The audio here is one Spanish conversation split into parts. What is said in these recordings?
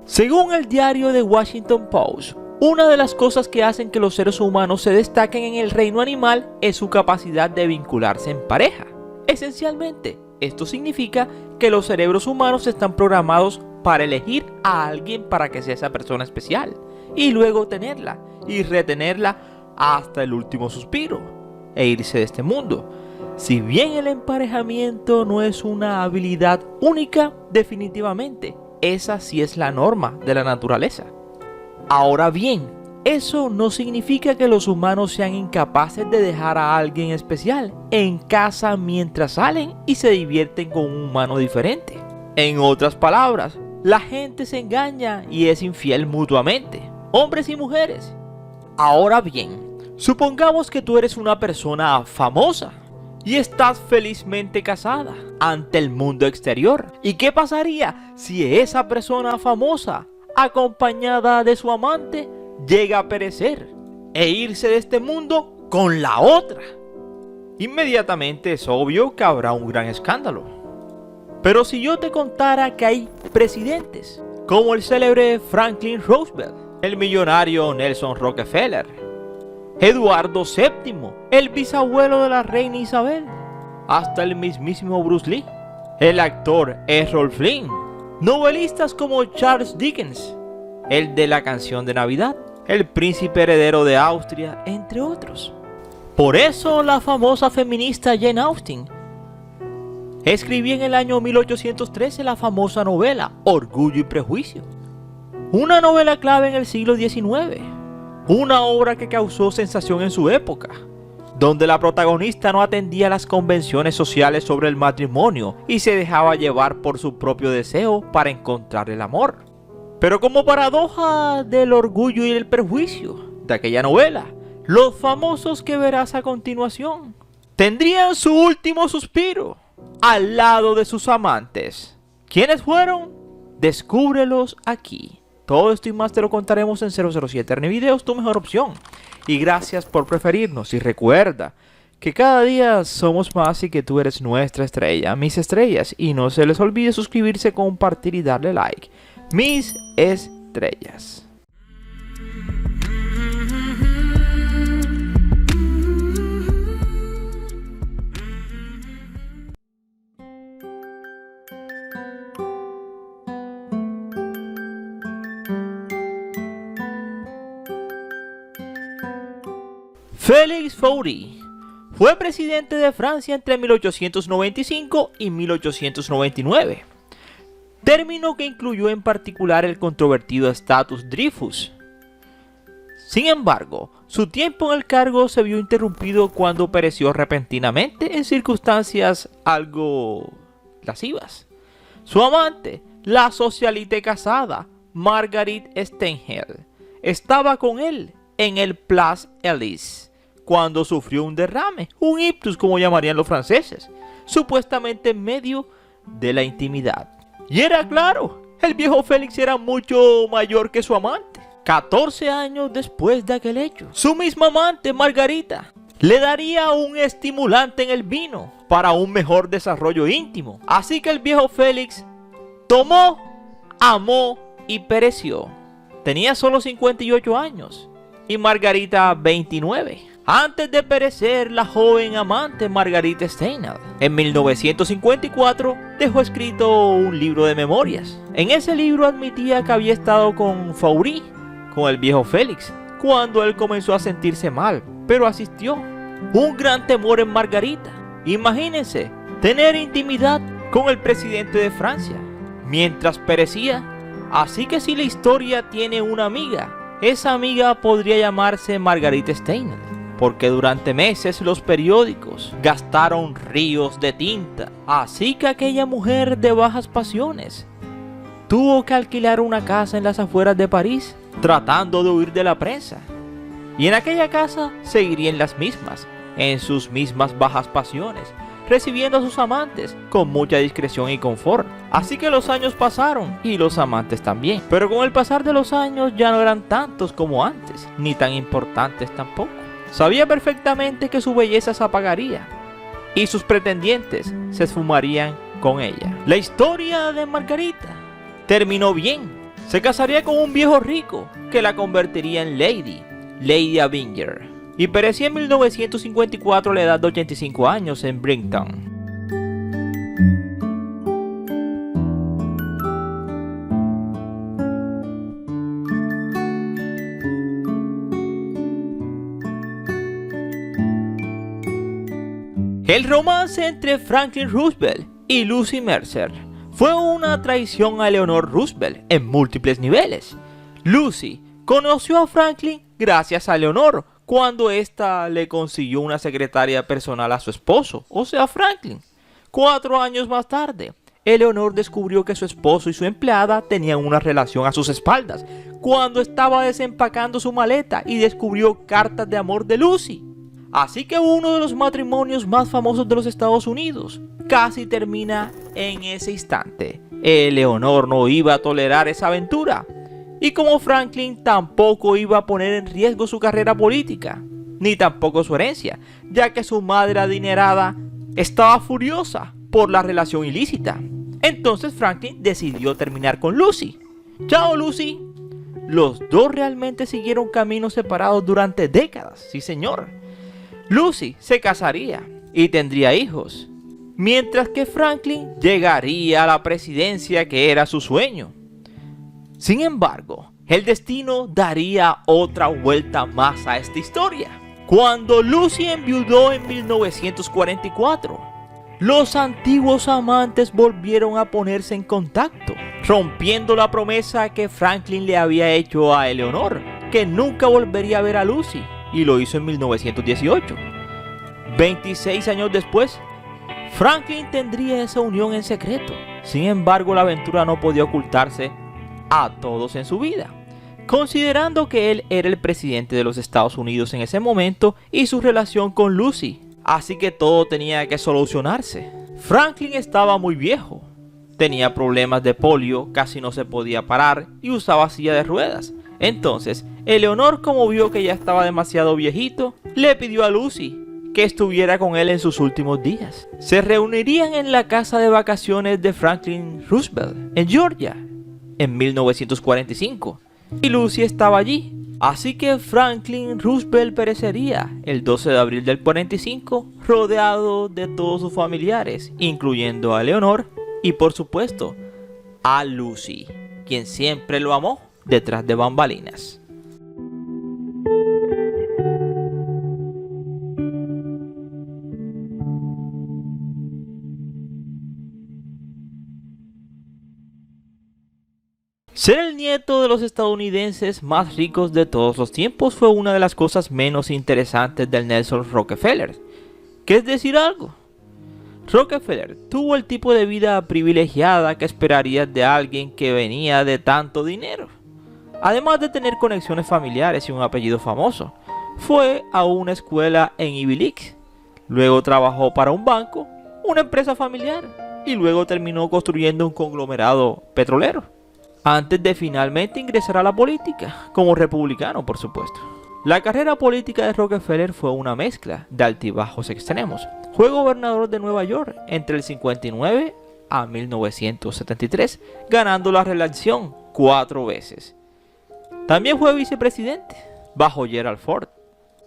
Según el diario The Washington Post, una de las cosas que hacen que los seres humanos se destaquen en el reino animal es su capacidad de vincularse en pareja. Esencialmente, esto significa que los cerebros humanos están programados para elegir a alguien para que sea esa persona especial, y luego tenerla y retenerla hasta el último suspiro, e irse de este mundo. Si bien el emparejamiento no es una habilidad única, definitivamente, esa sí es la norma de la naturaleza. Ahora bien, eso no significa que los humanos sean incapaces de dejar a alguien especial en casa mientras salen y se divierten con un humano diferente. En otras palabras, la gente se engaña y es infiel mutuamente, hombres y mujeres. Ahora bien, supongamos que tú eres una persona famosa y estás felizmente casada ante el mundo exterior. ¿Y qué pasaría si esa persona famosa, acompañada de su amante, llega a perecer e irse de este mundo con la otra? Inmediatamente es obvio que habrá un gran escándalo. Pero si yo te contara que hay presidentes como el célebre Franklin Roosevelt, el millonario Nelson Rockefeller, Eduardo VII, el bisabuelo de la reina Isabel, hasta el mismísimo Bruce Lee, el actor Errol Flynn, novelistas como Charles Dickens, el de la canción de Navidad, el príncipe heredero de Austria, entre otros. Por eso la famosa feminista Jane Austen escribió en el año 1813 la famosa novela Orgullo y Prejuicio, una novela clave en el siglo XIX. Una obra que causó sensación en su época, donde la protagonista no atendía las convenciones sociales sobre el matrimonio y se dejaba llevar por su propio deseo para encontrar el amor. Pero como paradoja del orgullo y el prejuicio de aquella novela, los famosos que verás a continuación tendrían su último suspiro al lado de sus amantes. ¿Quiénes fueron? Descúbrelos aquí. Todo esto y más te lo contaremos en 007 Arnevideos, tu mejor opción. Y gracias por preferirnos. Y recuerda que cada día somos más y que tú eres nuestra estrella, mis estrellas. Y no se les olvide suscribirse, compartir y darle like. Mis estrellas. Félix Faure fue presidente de Francia entre 1895 y 1899, término que incluyó en particular el controvertido estatus Dreyfus. Sin embargo, su tiempo en el cargo se vio interrumpido cuando pereció repentinamente en circunstancias algo lascivas. Su amante, la socialite casada Marguerite Stenhel, estaba con él en el Place Élysée cuando sufrió un derrame, un ictus como llamarían los franceses, supuestamente en medio de la intimidad. Y era claro, el viejo Félix era mucho mayor que su amante. 14 años después de aquel hecho, su misma amante, Margarita, le daría un estimulante en el vino para un mejor desarrollo íntimo. Así que el viejo Félix tomó, amó y pereció. Tenía solo 58 años y Margarita 29. Antes de perecer, la joven amante Marguerite Stenhel, en 1954, dejó escrito un libro de memorias. En ese libro admitía que había estado con Faure, con el viejo Félix, cuando él comenzó a sentirse mal, pero asistió. Un gran temor en Margarita. Imagínense, tener intimidad con el presidente de Francia, mientras perecía. Así que si la historia tiene una amiga, esa amiga podría llamarse Marguerite Stenhel, porque durante meses los periódicos gastaron ríos de tinta. Así que aquella mujer de bajas pasiones tuvo que alquilar una casa en las afueras de París, tratando de huir de la prensa. Y en aquella casa seguirían las mismas, en sus mismas bajas pasiones, recibiendo a sus amantes con mucha discreción y confort. Así que los años pasaron y los amantes también. Pero con el pasar de los años ya no eran tantos como antes, ni tan importantes tampoco. Sabía perfectamente que su belleza se apagaría y sus pretendientes se esfumarían con ella. La historia de Margarita terminó bien. Se casaría con un viejo rico que la convertiría en Lady Abinger, y perecía en 1954 a la edad de 85 años en Brighton. El romance entre Franklin Roosevelt y Lucy Mercer fue una traición a Eleanor Roosevelt en múltiples niveles. Lucy conoció a Franklin gracias a Eleanor cuando ésta le consiguió una secretaria personal a su esposo, o sea Franklin. 4 años más tarde, Eleanor descubrió que su esposo y su empleada tenían una relación a sus espaldas cuando estaba desempacando su maleta y descubrió cartas de amor de Lucy. Así que uno de los matrimonios más famosos de los Estados Unidos casi termina en ese instante. Eleanor no iba a tolerar esa aventura, y como Franklin tampoco iba a poner en riesgo su carrera política, ni tampoco su herencia, ya que su madre adinerada estaba furiosa por la relación ilícita. Entonces Franklin decidió terminar con Lucy. ¡Chao, Lucy! Los dos realmente siguieron caminos separados durante décadas, sí señor. Lucy se casaría y tendría hijos, mientras que Franklin llegaría a la presidencia que era su sueño. Sin embargo, el destino daría otra vuelta más a esta historia. Cuando Lucy enviudó en 1944, los antiguos amantes volvieron a ponerse en contacto, rompiendo la promesa que Franklin le había hecho a Eleanor, que nunca volvería a ver a Lucy. Y lo hizo en 1918. 26 años después, Franklin tendría esa unión en secreto. Sin embargo, la aventura no podía ocultarse a todos en su vida, considerando que él era el presidente de los Estados Unidos en ese momento y su relación con Lucy. Así que todo tenía que solucionarse. Franklin estaba muy viejo, tenía problemas de polio, casi no se podía parar y usaba silla de ruedas. Entonces, Eleanor, como vio que ya estaba demasiado viejito, le pidió a Lucy que estuviera con él en sus últimos días. Se reunirían en la casa de vacaciones de Franklin Roosevelt, en Georgia, en 1945, y Lucy estaba allí. Así que Franklin Roosevelt perecería el 12 de abril del 45, rodeado de todos sus familiares, incluyendo a Eleanor y, por supuesto, a Lucy, quien siempre lo amó detrás de bambalinas. Ser el nieto de los estadounidenses más ricos de todos los tiempos fue una de las cosas menos interesantes del Nelson Rockefeller. ¿Qué es decir algo? Rockefeller tuvo el tipo de vida privilegiada que esperarías de alguien que venía de tanto dinero. Además de tener conexiones familiares y un apellido famoso, fue a una escuela en Ivy League, luego trabajó para un banco, una empresa familiar, y luego terminó construyendo un conglomerado petrolero, antes de finalmente ingresar a la política, como republicano por supuesto. La carrera política de Rockefeller fue una mezcla de altibajos extremos. Fue gobernador de Nueva York entre el 59 a 1973, ganando la reelección 4 veces. También fue vicepresidente bajo Gerald Ford.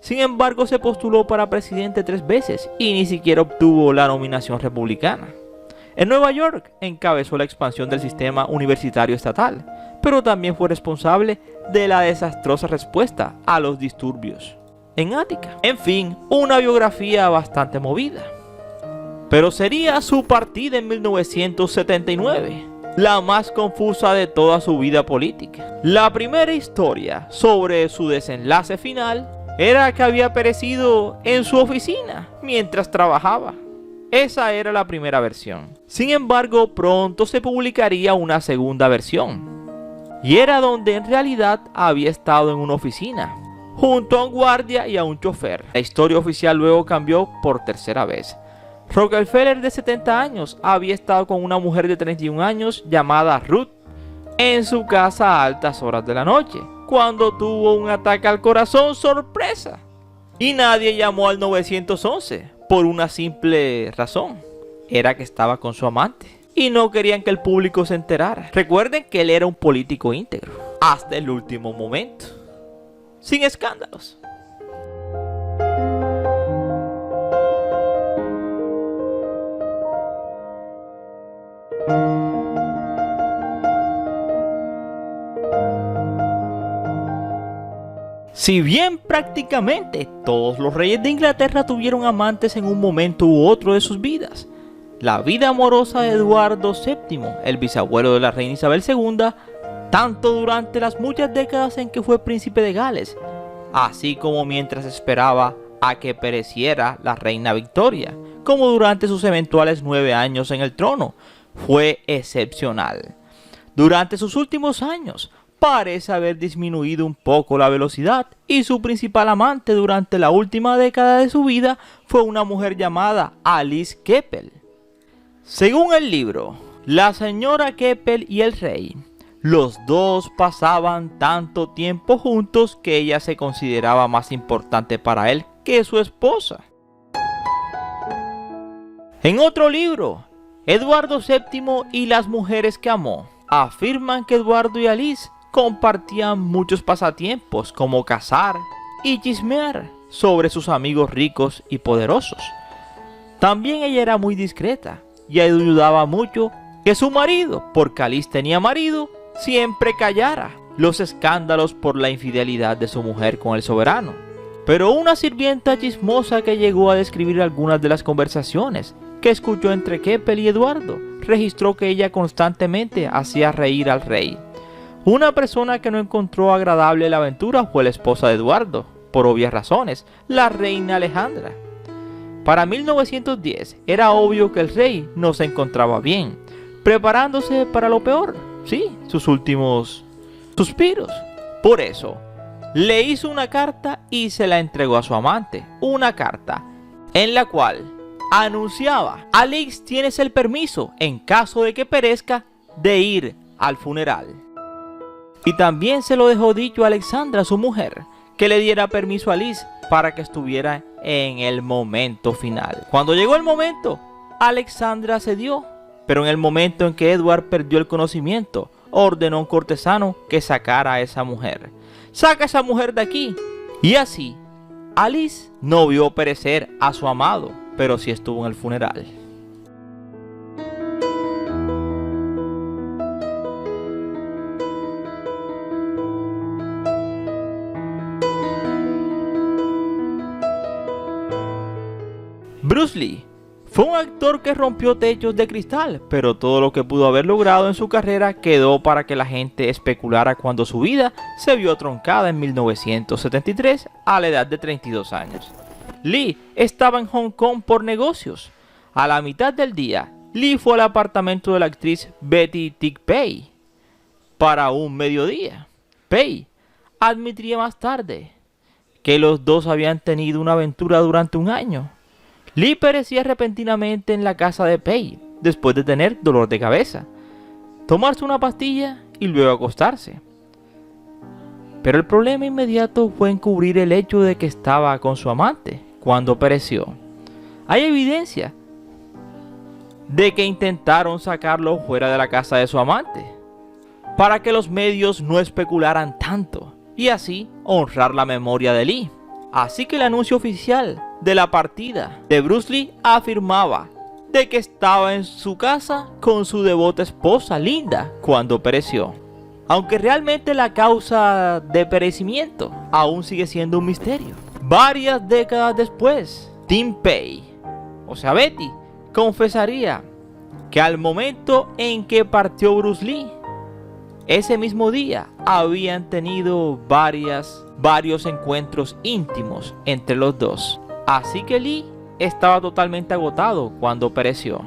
Sin embargo, se postuló para presidente 3 veces y ni siquiera obtuvo la nominación republicana. En Nueva York encabezó la expansión del sistema universitario estatal, pero también fue responsable de la desastrosa respuesta a los disturbios en Ática. En fin, una biografía bastante movida. Pero sería su partida en 1979 la más confusa de toda su vida política. La primera historia sobre su desenlace final era que había perecido en su oficina mientras trabajaba. Esa era la primera versión. Sin embargo, pronto se publicaría una segunda versión, y era donde en realidad había estado en una oficina, junto a un guardia y a un chofer. La historia oficial luego cambió por tercera vez. Rockefeller, de 70 años, había estado con una mujer de 31 años llamada Ruth en su casa a altas horas de la noche, cuando tuvo un ataque al corazón sorpresa. Y nadie llamó al 911 por una simple razón. Era que estaba con su amante y no querían que el público se enterara. Recuerden que él era un político íntegro hasta el último momento, sin escándalos. Si bien prácticamente todos los reyes de Inglaterra tuvieron amantes en un momento u otro de sus vidas, la vida amorosa de Eduardo VII, el bisabuelo de la reina Isabel II, tanto durante las muchas décadas en que fue príncipe de Gales, así como mientras esperaba a que pereciera la reina Victoria, como durante sus eventuales 9 años en el trono, fue excepcional. Durante sus últimos años, parece haber disminuido un poco la velocidad y su principal amante durante la última década de su vida fue una mujer llamada Alice Keppel. Según el libro, la señora Keppel y el rey, los dos pasaban tanto tiempo juntos que ella se consideraba más importante para él que su esposa. En otro libro, Eduardo VII y las mujeres que amó afirman que Eduardo y Alice compartían muchos pasatiempos como cazar y chismear sobre sus amigos ricos y poderosos. También ella era muy discreta y ayudaba mucho que su marido, porque Alice tenía marido, siempre callara los escándalos por la infidelidad de su mujer con el soberano. Pero una sirvienta chismosa que llegó a describir algunas de las conversaciones que escuchó entre Keppel y Eduardo registró que ella constantemente hacía reír al rey. Una persona que no encontró agradable la aventura fue la esposa de Eduardo, por obvias razones, la reina Alejandra. Para 1910 era obvio que el rey no se encontraba bien, preparándose para lo peor, sí, sus últimos suspiros. Por eso, le hizo una carta y se la entregó a su amante, una carta en la cual anunciaba: Alice, tienes el permiso, en caso de que perezca, de ir al funeral. Y también se lo dejó dicho a Alexandra, su mujer, que le diera permiso a Alice para que estuviera en el momento final. Cuando llegó el momento, Alexandra cedió, pero en el momento en que Edward perdió el conocimiento, ordenó a un cortesano que sacara a esa mujer. ¡Saca a esa mujer de aquí! Y así, Alice no vio perecer a su amado, pero sí estuvo en el funeral. Bruce Lee fue un actor que rompió techos de cristal, pero todo lo que pudo haber logrado en su carrera quedó para que la gente especulara cuando su vida se vio truncada en 1973 a la edad de 32 años. Lee estaba en Hong Kong por negocios. A la mitad del día, Lee fue al apartamento de la actriz Betty Tick Pei para un mediodía. Pei admitiría más tarde que los dos habían tenido una aventura durante un año. Lee perecía repentinamente en la casa de Pei después de tener dolor de cabeza, tomarse una pastilla y luego acostarse. Pero el problema inmediato fue encubrir el hecho de que estaba con su amante cuando pereció. Hay evidencia de que intentaron sacarlo fuera de la casa de su amante para que los medios no especularan tanto y así honrar la memoria de Lee. Así que el anuncio oficial de la partida de Bruce Lee afirmaba de que estaba en su casa con su devota esposa Linda cuando pereció. Aunque realmente la causa de perecimiento aún sigue siendo un misterio. Varias décadas después, Tim Pei, o sea Betty, confesaría que al momento en que partió Bruce Lee, ese mismo día habían tenido varios encuentros íntimos entre los dos. Así que Lee estaba totalmente agotado cuando pereció.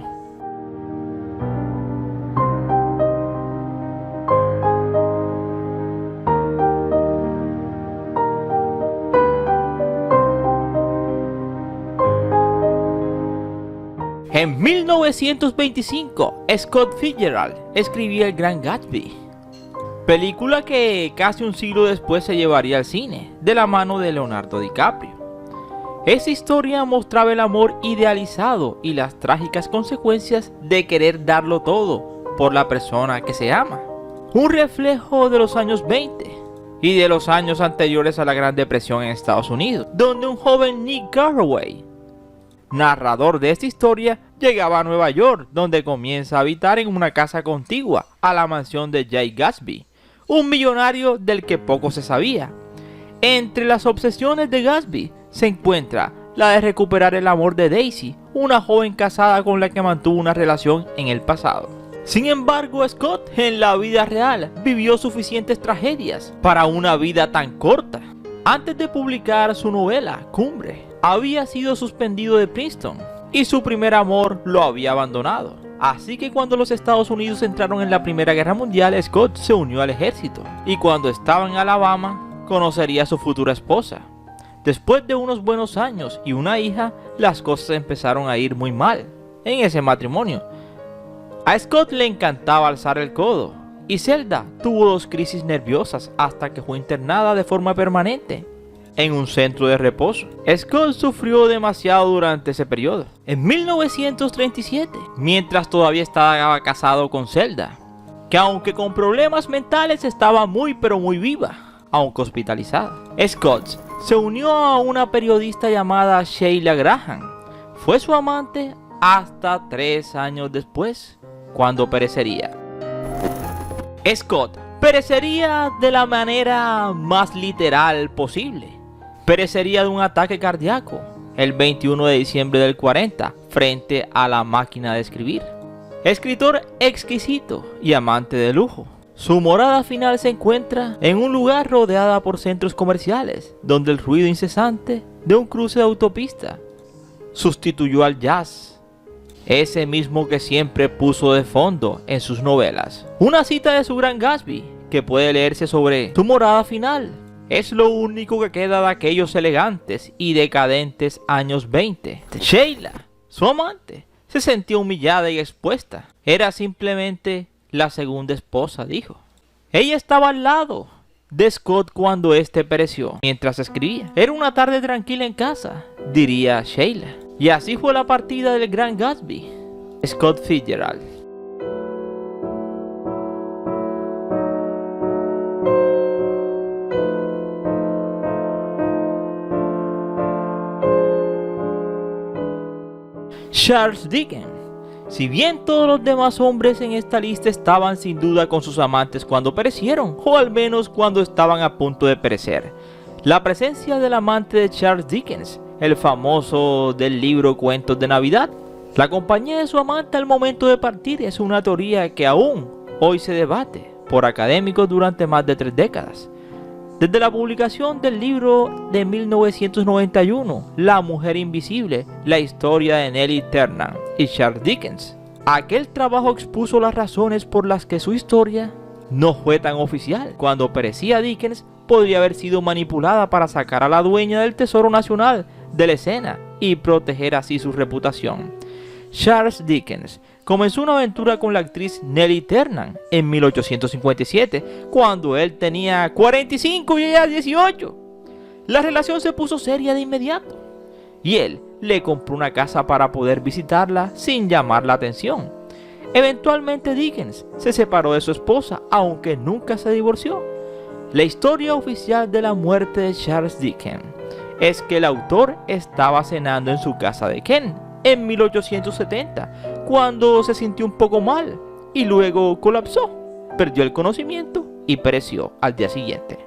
En 1925, Scott Fitzgerald escribía El Gran Gatsby, película que casi un siglo después se llevaría al cine, de la mano de Leonardo DiCaprio. Esa historia mostraba el amor idealizado y las trágicas consecuencias de querer darlo todo por la persona que se ama. Un reflejo de los años 20 y de los años anteriores a la Gran Depresión en Estados Unidos, donde un joven Nick Carraway, narrador de esta historia, llegaba a Nueva York, donde comienza a habitar en una casa contigua a la mansión de Jay Gatsby, un millonario del que poco se sabía. Entre las obsesiones de Gatsby se encuentra la de recuperar el amor de Daisy, una joven casada con la que mantuvo una relación en el pasado. Sin embargo, Scott en la vida real vivió suficientes tragedias para una vida tan corta. Antes de publicar su novela, Cumbre, había sido suspendido de Princeton y su primer amor lo había abandonado. Así que cuando los Estados Unidos entraron en la Primera Guerra Mundial, Scott se unió al ejército y cuando estaba en Alabama conocería a su futura esposa. Después de unos buenos años y una hija, las cosas empezaron a ir muy mal en ese matrimonio. A Scott le encantaba alzar el codo y Zelda tuvo 2 crisis nerviosas hasta que fue internada de forma permanente en un centro de reposo. Scott sufrió demasiado durante ese periodo. En 1937, mientras todavía estaba casado con Zelda, que aunque con problemas mentales estaba muy viva, aunque hospitalizada, Scott se unió a una periodista llamada Sheila Graham. Fue su amante hasta 3 años después, cuando perecería. Scott perecería de la manera más literal posible. Perecería de un ataque cardíaco el 21 de diciembre del 40 frente a la máquina de escribir. Escritor exquisito y amante de lujo, su morada final se encuentra en un lugar rodeada por centros comerciales, donde el ruido incesante de un cruce de autopista sustituyó al jazz, ese mismo que siempre puso de fondo en sus novelas. Una cita de su Gran Gatsby que puede leerse sobre su morada final: es lo único que queda de aquellos elegantes y decadentes años 20. Sheila, su amante, se sentía humillada y expuesta. Era simplemente la segunda esposa, dijo. Ella estaba al lado de Scott cuando este pereció mientras escribía. Era una tarde tranquila en casa, diría Sheila. Y así fue la partida del Gran Gatsby, Scott Fitzgerald. Charles Dickens. Si bien todos los demás hombres en esta lista estaban sin duda con sus amantes cuando perecieron, o al menos cuando estaban a punto de perecer, la presencia del amante de Charles Dickens, el famoso del libro Cuentos de Navidad, la compañía de su amante al momento de partir, es una teoría que aún hoy se debate por académicos durante más de 3 décadas. Desde la publicación del libro de 1991, La Mujer Invisible, la historia de Nellie Tiernan y Charles Dickens, aquel trabajo expuso las razones por las que su historia no fue tan oficial. Cuando perecía Dickens, podría haber sido manipulada para sacar a la dueña del Tesoro Nacional de la escena y proteger así su reputación. Charles Dickens comenzó una aventura con la actriz Nellie Tiernan en 1857, cuando él tenía 45 y ella 18. La relación se puso seria de inmediato, y él le compró una casa para poder visitarla sin llamar la atención. Eventualmente Dickens se separó de su esposa, aunque nunca se divorció. La historia oficial de la muerte de Charles Dickens es que el autor estaba cenando en su casa de Kent en 1870, cuando se sintió un poco mal y luego colapsó, perdió el conocimiento y pereció al día siguiente.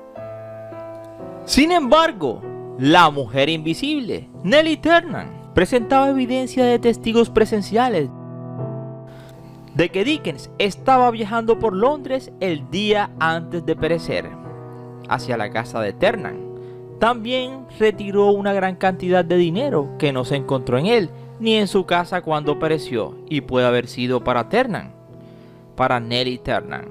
Sin embargo, la mujer invisible, Nellie Tiernan, presentaba evidencia de testigos presenciales de que Dickens estaba viajando por Londres el día antes de perecer, hacia la casa de Tiernan. También retiró una gran cantidad de dinero que no se encontró en él ni en su casa cuando pereció, y puede haber sido para Tiernan, para Nellie Tiernan.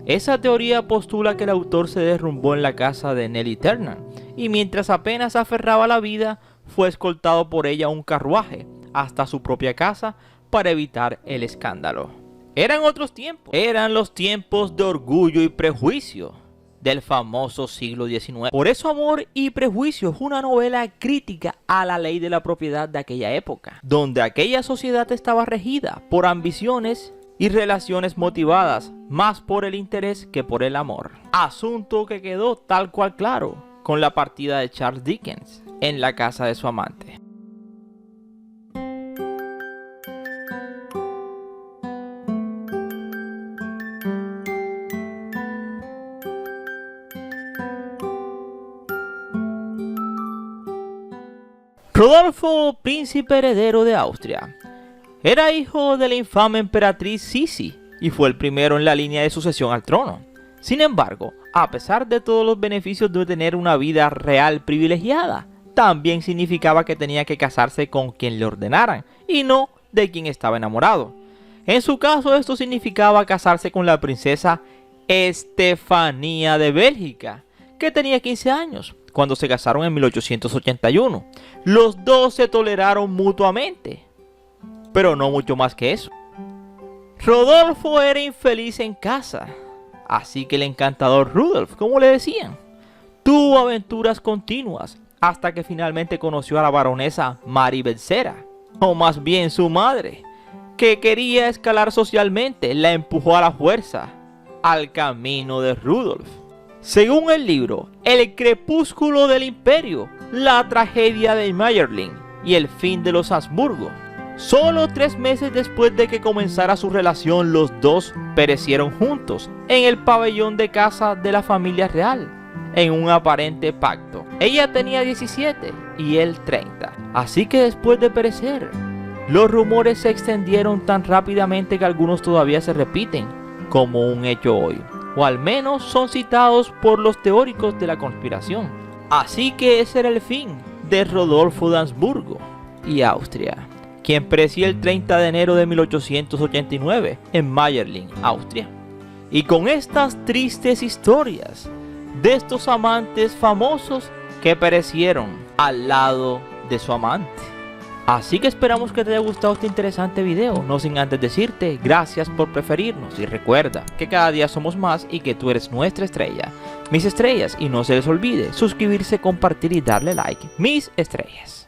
Esa teoría postula que el autor se derrumbó en la casa de Nellie Tiernan y mientras apenas aferraba la vida fue escoltado por ella un carruaje hasta su propia casa para evitar el escándalo. Eran otros tiempos, eran los tiempos de orgullo y prejuicio. del famoso siglo XIX. Por eso Amor y Prejuicio es una novela crítica a la ley de la propiedad de aquella época, donde aquella sociedad estaba regida por ambiciones y relaciones motivadas más por el interés que por el amor. Asunto que quedó tal cual claro con la partida de Charles Dickens en la casa de su amante. Rodolfo, príncipe heredero de Austria, era hijo de la infame emperatriz Sisi y fue el primero en la línea de sucesión al trono. Sin embargo, a pesar de todos los beneficios de tener una vida real privilegiada, también significaba que tenía que casarse con quien le ordenaran y no de quien estaba enamorado. En su caso, esto significaba casarse con la princesa Estefanía de Bélgica, que tenía 15 años. Cuando se casaron en 1881. Los dos se toleraron mutuamente, pero no mucho más que eso. Rodolfo era infeliz en casa, así que el encantador Rudolf, como le decían, tuvo aventuras continuas hasta que finalmente conoció a la baronesa Mary Belcera, o más bien su madre, que quería escalar socialmente, la empujó a la fuerza al camino de Rudolf. Según el libro El crepúsculo del imperio, la tragedia de Mayerling y el fin de los Habsburgo, solo 3 meses después de que comenzara su relación, los dos perecieron juntos en el pabellón de casa de la familia real, en un aparente pacto. Ella tenía 17 y él 30. Así que después de perecer, los rumores se extendieron tan rápidamente que algunos todavía se repiten como un hecho hoy, o al menos son citados por los teóricos de la conspiración. Así que ese era el fin de Rodolfo de Habsburgo y Austria, quien pereció el 30 de enero de 1889 en Mayerling, Austria. Y con estas tristes historias de estos amantes famosos que perecieron al lado de su amante. Así que esperamos que te haya gustado este interesante video, no sin antes decirte gracias por preferirnos y recuerda que cada día somos más y que tú eres nuestra estrella, mis estrellas, y no se les olvide suscribirse, compartir y darle like, mis estrellas.